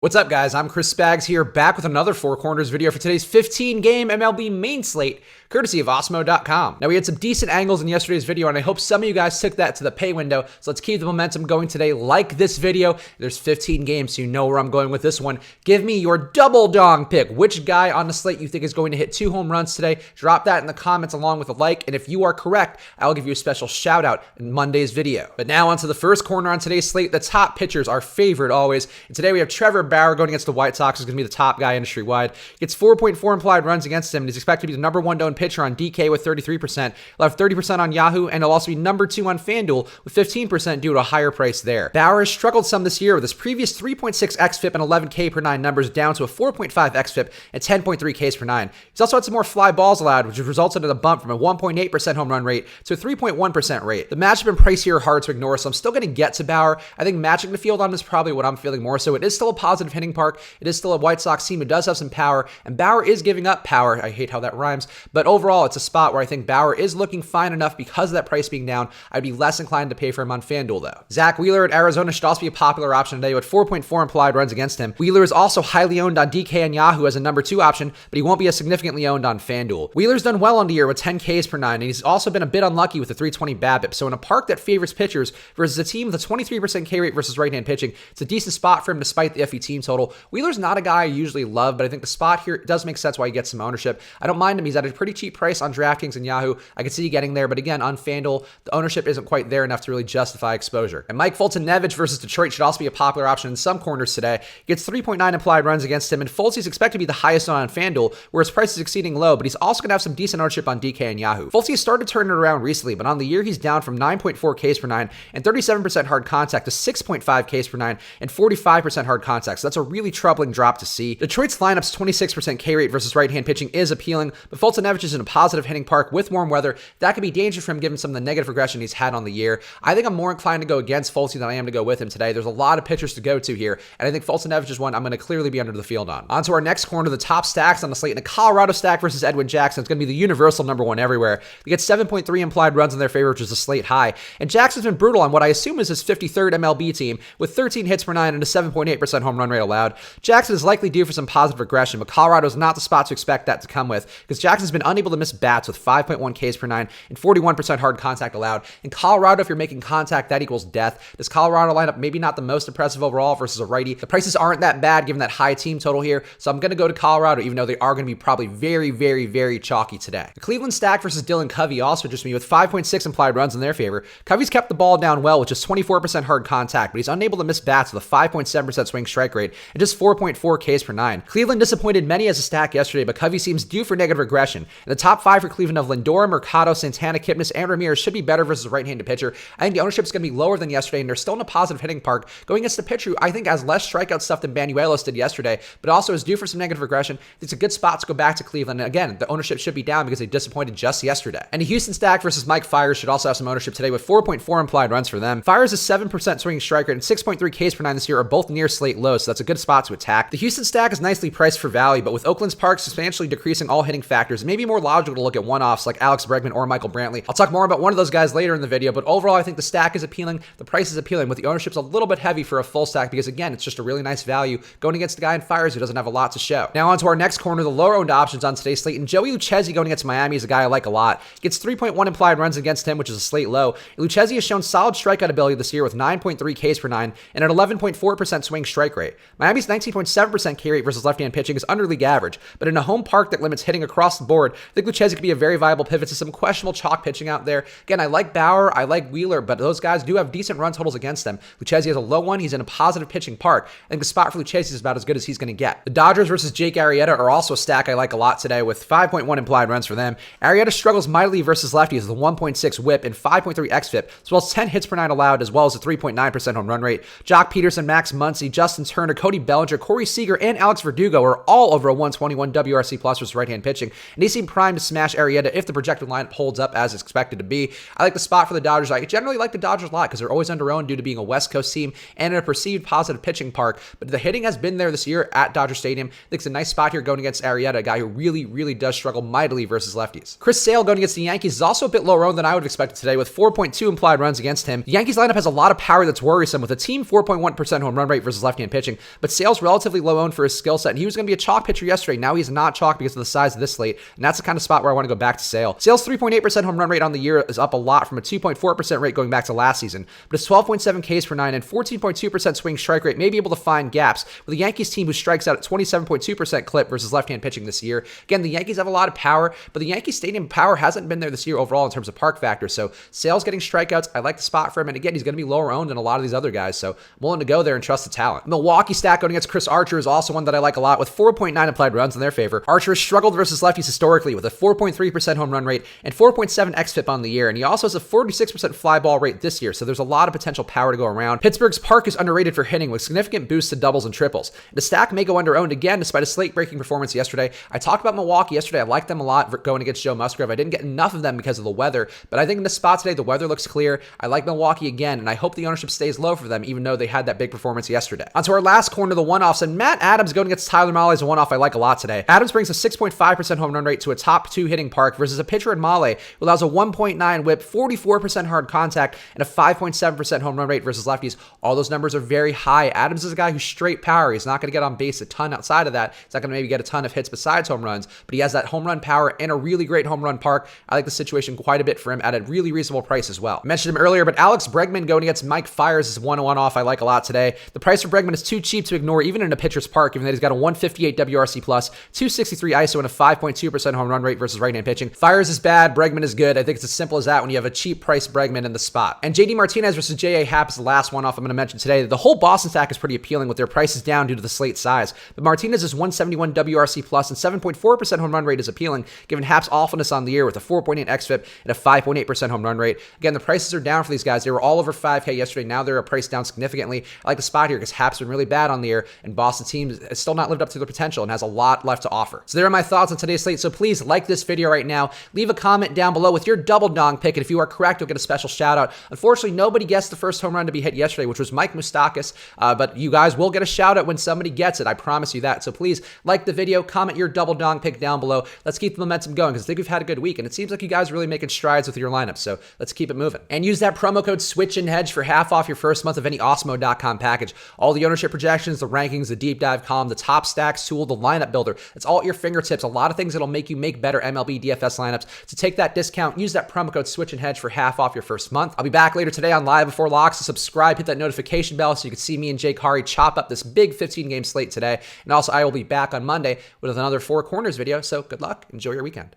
What's up, guys? I'm Chris Spags here, back with another Four Corners video for today's 15-game MLB main slate, courtesy of Osmo.com. Now, we had some decent angles in yesterday's video, and I hope some of you guys took that to the pay window, so let's keep the momentum going today. Like this video. There's 15 games, so you know where I'm going with this one. Give me your double dong pick. Which guy on the slate you think is going to hit 2 home runs today? Drop that in the comments along with a like, and if you are correct, I'll give you a special shout-out in Monday's video. But now onto the first corner on today's slate, the top pitchers, our favorite always. And today we have Trevor Bauer going against the White Sox. Is going to be the top guy industry-wide. Gets 4.4 implied runs against him, and he's expected to be the number 1 known pitcher on DK with 33%. He'll have 30% on Yahoo, and he'll also be number 2 on FanDuel with 15% due to a higher price there. Bauer has struggled some this year with his previous 3.6 xFIP and 11K per 9 numbers down to a 4.5 xFIP and 10.3 Ks per 9. He's also had some more fly balls allowed, which has resulted in a bump from a 1.8% home run rate to a 3.1% rate. The matchup and price here are hard to ignore, so I'm still going to get to Bauer. I think matching the field on him is probably what I'm feeling more so. It is still a positive hitting park. It is still a White Sox team who does have some power, and Bauer is giving up power. I hate how that rhymes, but overall, it's a spot where I think Bauer is looking fine enough because of that price being down. I'd be less inclined to pay for him on FanDuel, though. Zach Wheeler at Arizona should also be a popular option today with 4.4 implied runs against him. Wheeler is also highly owned on DK and Yahoo as a number 2 option, but he won't be as significantly owned on FanDuel. Wheeler's done well on the year with 10 Ks per 9, and he's also been a bit unlucky with a 320 BABIP. So in a park that favors pitchers versus a team with a 23% K rate versus right-hand pitching, it's a decent spot for him despite the FE team total. Wheeler's not a guy I usually love, but I think the spot here does make sense why he gets some ownership. I don't mind him. He's at a pretty cheap price on DraftKings and Yahoo. I can see you getting there, but again, on FanDuel, the ownership isn't quite there enough to really justify exposure. And Mike Fulton-Nevich versus Detroit should also be a popular option in some corners today. Gets 3.9 implied runs against him, and Fultz is expected to be the highest on FanDuel, where his price is exceeding low, but he's also going to have some decent ownership on DK and Yahoo. Fultz has started turning it around recently, but on the year, he's down from 9.4 Ks per 9 and 37% hard contact to 6.5 Ks per 9 and 45% hard contact. So that's a really troubling drop to see. Detroit's lineup's 26% K rate versus right-hand pitching is appealing, but Fulton-Nevich is in a positive hitting park with warm weather. That could be dangerous for him given some of the negative regression he's had on the year. I think I'm more inclined to go against Fultz than I am to go with him today. There's a lot of pitchers to go to here, and I think Fulton-Nevich is one I'm going to clearly be under the field on. On to our next corner, the top stacks on the slate. In a Colorado stack versus Edwin Jackson, it's going to be the universal number 1 everywhere. They get 7.3 implied runs in their favor, which is a slate high, and Jackson's been brutal on what I assume is his 53rd MLB team with 13 hits per 9 and a 7.8% home run rate allowed. Jackson is likely due for some positive regression, but Colorado is not the spot to expect that to come with because Jackson's been unable to miss bats with 5.1 Ks per 9 and 41% hard contact allowed. In Colorado, if you're making contact, that equals death. This Colorado lineup maybe not the most impressive overall versus a righty. The prices aren't that bad given that high team total here, so I'm going to go to Colorado even though they are going to be probably very, very, very chalky today. The Cleveland stack versus Dylan Covey also just me with 5.6 implied runs in their favor. Covey's kept the ball down well with just 24% hard contact, but he's unable to miss bats with a 5.7% swing strike rate and just 4.4 Ks per 9. Cleveland disappointed many as a stack yesterday, but Covey seems due for negative regression. And the top 5 for Cleveland of Lindor, Mercado, Santana, Kipnis, and Ramirez should be better versus a right-handed pitcher. I think the ownership is going to be lower than yesterday, and they're still in a positive hitting park going against the pitcher who I think has less strikeout stuff than Banuelos did yesterday, but also is due for some negative regression. It's a good spot to go back to Cleveland. And again, the ownership should be down because they disappointed just yesterday. And the Houston stack versus Mike Fiers should also have some ownership today with 4.4 implied runs for them. Fiers' 7% swinging strike rate and 6.3 Ks per 9 this year are both near slate lows, so that's a good spot to attack. The Houston stack is nicely priced for value, but with Oakland's park substantially decreasing all hitting factors, it may be more logical to look at one-offs like Alex Bregman or Michael Brantley. I'll talk more about one of those guys later in the video, but overall, I think the stack is appealing, the price is appealing, but the ownership's a little bit heavy for a full stack because, again, it's just a really nice value going against a guy in Fiers who doesn't have a lot to show. Now on to our next corner, the lower-owned options on today's slate, and Joey Lucchesi going against Miami is a guy I like a lot. Gets 3.1 implied runs against him, which is a slate low. Lucchesi has shown solid strikeout ability this year with 9.3 Ks per 9 and an 11.4% swing strike rate. Miami's 19.7% K rate versus left-hand pitching is under league average, but in a home park that limits hitting across the board, I think Lucchesi could be a very viable pivot to some questionable chalk pitching out there. Again, I like Bauer, I like Wheeler, but those guys do have decent run totals against them. Lucchesi has a low one. He's in a positive pitching park. I think the spot for Lucchesi is about as good as he's going to get. The Dodgers versus Jake Arrieta are also a stack I like a lot today with 5.1 implied runs for them. Arrieta struggles mightily versus lefties with a 1.6 whip and 5.3 xFIP, as well as 10 hits per 9 allowed, as well as a 3.9% home run rate. Jock Peterson, Max Muncy, Justin Turner, Cody Bellinger, Corey Seager, and Alex Verdugo are all over a 121 WRC plus versus right-hand pitching, and they seem primed to smash Arrieta if the projected lineup holds up as expected to be. I like the spot for the Dodgers. I generally like the Dodgers a lot because they're always under-owned due to being a West Coast team and in a perceived positive pitching park, but the hitting has been there this year at Dodger Stadium. I think it's a nice spot here going against Arrieta, a guy who really does struggle mightily versus lefties. Chris Sale going against the Yankees is also a bit lower owned than I would have expected today with 4.2 implied runs against him. The Yankees lineup has a lot of power that's worrisome with a team 4.1% home run rate versus left-hand pitching, but Sale's relatively low owned for his skill set, and he was going to be a chalk pitcher yesterday. Now he's not chalk because of the size of this slate, and that's the kind of spot where I want to go back to Sale. Sale's 3.8% home run rate on the year is up a lot from a 2.4% rate going back to last season, but his 12.7 Ks per 9 and 14.2% swing strike rate may be able to find gaps with a Yankees team who strikes out at 27.2% clip versus left-hand pitching this year. Again, the Yankees have a lot of power, but the Yankee Stadium power hasn't been there this year overall in terms of park factor, so Sale's getting strikeouts. I like the spot for him, and again, he's going to be lower owned than a lot of these other guys, so I'm willing to go there and trust the talent. Milwaukee stack going against Chris Archer is also one that I like a lot with 4.9 implied runs in their favor. Archer has struggled versus lefties historically with a 4.3% home run rate and 4.7 xFIP on the year, and he also has a 46% fly ball rate this year, so there's a lot of potential power to go around. Pittsburgh's park is underrated for hitting with significant boosts to doubles and triples. The stack may go under owned again despite a slate-breaking performance yesterday. I talked about Milwaukee yesterday. I liked them a lot going against Joe Musgrove. I didn't get enough of them because of the weather, but I think in the spot today, the weather looks clear. I like Milwaukee again, and I hope the ownership stays low for them, even though they had that big performance yesterday. On to our last corner, the one-offs, and Matt Adams going against Tyler Mahle is a one-off I like a lot today. Adams brings a 6.5% home run rate to a top 2 hitting park versus a pitcher in Mahle who allows a 1.9 whip, 44% hard contact, and a 5.7% home run rate versus lefties. All those numbers are very high. Adams is a guy who's straight power. He's not going to get on base a ton outside of that. He's not going to maybe get a ton of hits besides home runs, but he has that home run power and a really great home run park. I like the situation quite a bit for him at a really reasonable price as well. I mentioned him earlier, but Alex Bregman going against Mike Fiers is one off I like a lot today. The price for Bregman is too cheap to ignore even in a pitcher's park, given that he's got a 158 WRC+, 263 ISO, and a 5.2% home run rate versus right-hand pitching. Fiers is bad, Bregman is good. I think it's as simple as that when you have a cheap price Bregman in the spot. And JD Martinez versus J.A. Happ is the last one off I'm going to mention today. The whole Boston stack is pretty appealing with their prices down due to the slate size, but Martinez's 171 WRC+ and 7.4% home run rate is appealing, given Happ's awfulness on the year with a 4.8 xFIP and a 5.8% home run rate. Again, the prices are down for these guys. They were all over 5K yesterday. Now they're priced down significantly. I like the spot here because Happ's been really bad on the year, and Boston team has still not lived up to their potential and has a lot left to offer. So there are my thoughts on today's slate. So please like this video right now. Leave a comment down below with your double dong pick, and if you are correct, you'll get a special shout out. Unfortunately, nobody guessed the first home run to be hit yesterday, which was Mike Moustakas, but you guys will get a shout out when somebody gets it. I promise you that. So please like the video, comment your double dong pick down below. Let's keep the momentum going because I think we've had a good week, and it seems like you guys are really making strides with your lineup. So let's keep it moving. And use that promo code SWITCHANDHEDGE for half off your first month of any Awesemo.com package. All the ownership projections, the rankings, the deep dive column, the top stacks tool, the lineup builder. It's all at your fingertips. A lot of things that'll make you make better MLB DFS lineups. To take that discount, use that promo code SWITCHANDHEDGE for half off your first month. I'll be back later today on Live Before Locks. So subscribe, hit that notification bell so you can see me and Jake Hari chop up this big 15-game slate today. And also, I will be back on Monday with another Four Corners video. So good luck. Enjoy your weekend.